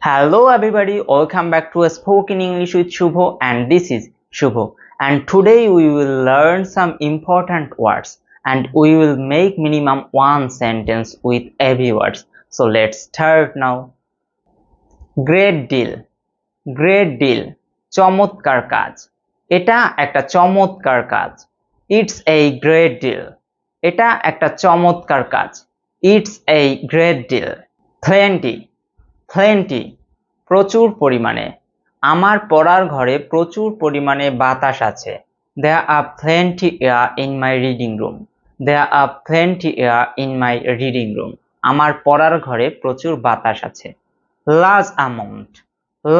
Hello everybody, welcome back to a Spoken English with Shuvo, and this is Shuvo, and today we will learn some important words and we will make minimum one sentence with every word. So let's start now. Great deal, great deal, চমৎকার কাজ, এটা একটা চমৎকার কাজ। It's a great deal, এটা একটা চমৎকার কাজ। It's a great deal. Plenty, plenty, প্রচুর পরিমাণে, আমার পড়ার ঘরে প্রচুর পরিমাণে বাতাস আছে। There are plenty air in my reading room. There are plenty air in my reading room. আমার পড়ার ঘরে প্রচুর বাতাস আছে। Large amount,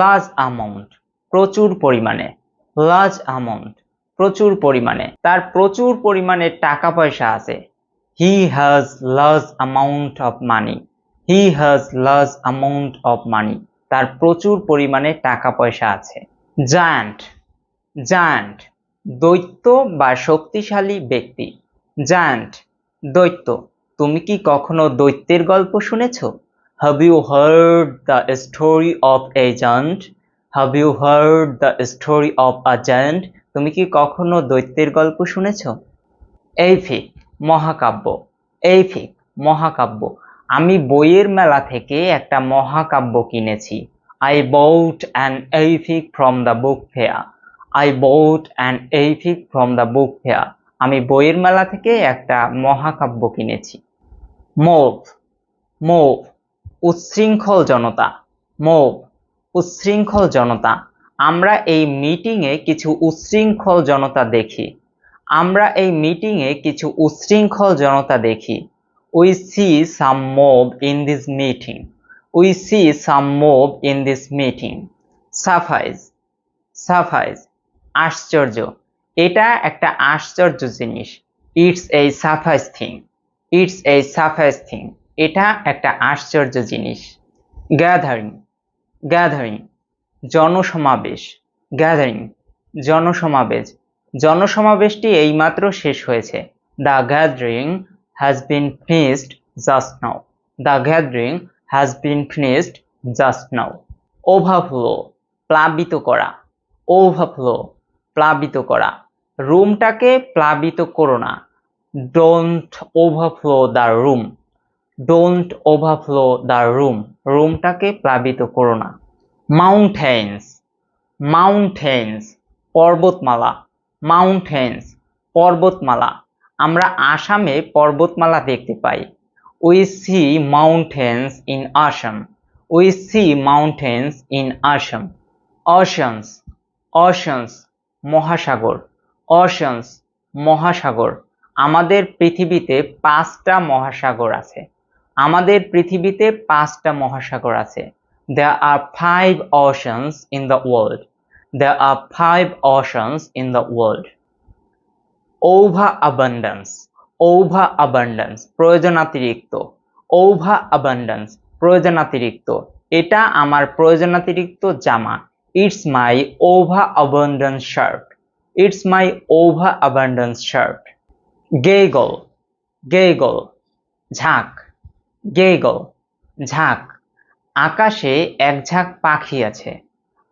large amount, প্রচুর পরিমাণে। Large amount, প্রচুর পরিমাণে, তার প্রচুর পরিমাণে টাকা পয়সা আছে। He has large amount of money. He has large amount of money. তার প্রচুর পরিমাণে টাকা পয়সা আছে। জায়ান্ট, জায়ান্ট, দৈত্য বা শক্তিশালী ব্যক্তি। জায়ান্ট, দৈত্য। তুমি কি কখনো দৈত্যের গল্প শুনেছো? Have you heard the story of a giant? Have you heard the story of a giant? তুমি কি কখনো দৈত্যের গল্প শুনেছো? এপিক, মহাকাব্য। এপিক, মহাকাব্য। আমি বইয়ের মেলা থেকে একটা মহাকাব্য কিনেছি। I bought an epic from the book fair. I bought an epic from the book fair. আমি বইয়ের মেলা থেকে একটা মহাকাব্য কিনেছি। মোব, মোব, উচ্ছৃঙ্খল জনতা। মোব, উচ্ছৃঙ্খল জনতা। আমরা এই মিটিংয়ে কিছু উচ্ছৃঙ্খল জনতা দেখি। আমরা এই মিটিংয়ে কিছু উচ্ছৃঙ্খল জনতা দেখি। We see some mob in this meeting. We see some mob in this meeting. Surprise, surprise, আশ্চর্য, এটা একটা আশ্চর্য জিনিস। It's a surprise thing. It's a surprise thing. এটা একটা আশ্চর্য জিনিস। Gathering, gathering, জনসমাবেশ। Gathering, জনসমাবেশ। জনসমাবেশটি এইমাত্র শেষ হয়েছে। The gathering has been finished just now. The gathering has been finished just now. Overflow, প্লাবিত করা। Overflow, প্লাবিত করা। রুমটাকে প্লাবিত করো না। Don't overflow the room. Don't overflow the room. রুমটাকে প্লাবিত করো না। Mountains, mountains, পর্বতমালা। Mountains, পর্বতমালা। আমরা আসামে পর্বতমালা দেখতে পাই। We see mountains in Assam. We see mountains in Assam. Oceans, oceans, মহাসাগর। Oceans, মহাসাগর। আমাদের পৃথিবীতে 5টা মহাসাগর আছে। আমাদের পৃথিবীতে 5টা মহাসাগর আছে। There are 5 oceans in the world. There are 5 oceans in the world. Overabundance, overabundance, প্রয়োজনাতিরিক্ত। Overabundance, প্রয়োজনাতিরিক্ত। এটা আমার প্রয়োজনাতিরিক্ত জামা। It's my overabundance shirt. It's my overabundance shirt. Gaggle, gaggle, ঝাঁক। Gaggle, ঝাঁক। আকাশে এক ঝাঁক পাখি আছে।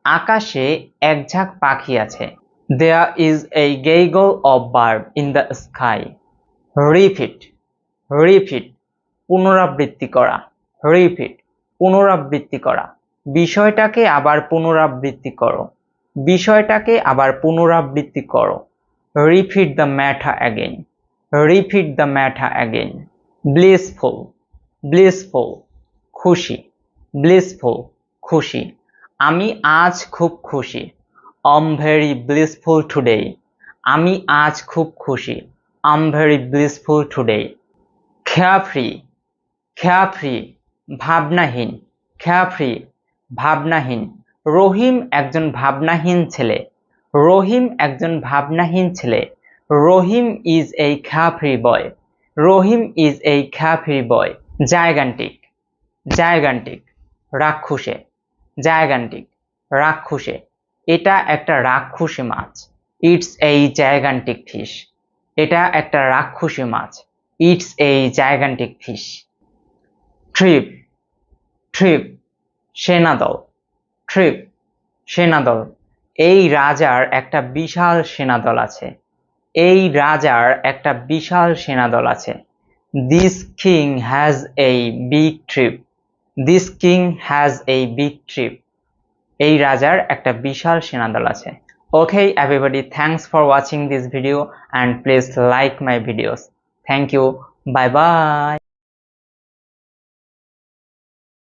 আকাশে এক ঝাঁক পাখি আছে। There is a gaggle of birds in the sky. Repeat, repeat, পুনরাবৃত্তি করা। Repeat, পুনরাবৃত্তি করা। বিষয়টাকে আবার পুনরাবৃত্তি করো। বিষয়টাকে আবার পুনরাবৃত্তি করো। Repeat the matter again. Repeat the matter again. Blissful, blissful, খুশি। Blissful, খুশি। আমি আজ খুব খুশি। I'm very blissful today. আমি আজ খুব খুশি। I'm very blissful today. Carefree, carefree, ভাবনাহীন। Carefree, ভাবনাহীন। রহিম একজন ভাবনাহীন ছেলে। রহিম একজন ভাবনাহীন ছেলে। রহিম is a carefree boy. Rahim is a carefree boy. Gigantic, gigantic, রাক্ষুসে। Gigantic, রাক্ষুসে। এটা একটা রাক্ষুসী মাছ। It's a gigantic fish. এটা একটা রাক্ষুসী মাছ। It's a gigantic fish. Trip, trip, সেনাদল, ট্রিপ, সেনাদল। এই রাজার একটা বিশাল সেনাদল আছে। এই রাজার একটা বিশাল সেনাদল আছে। This king has a big trip. This king has a big trip. এই রাজার একটা বিশাল সেনাদল আছে। Okay everybody, thanks for watching this video and please like my videos. Thank you. Bye bye.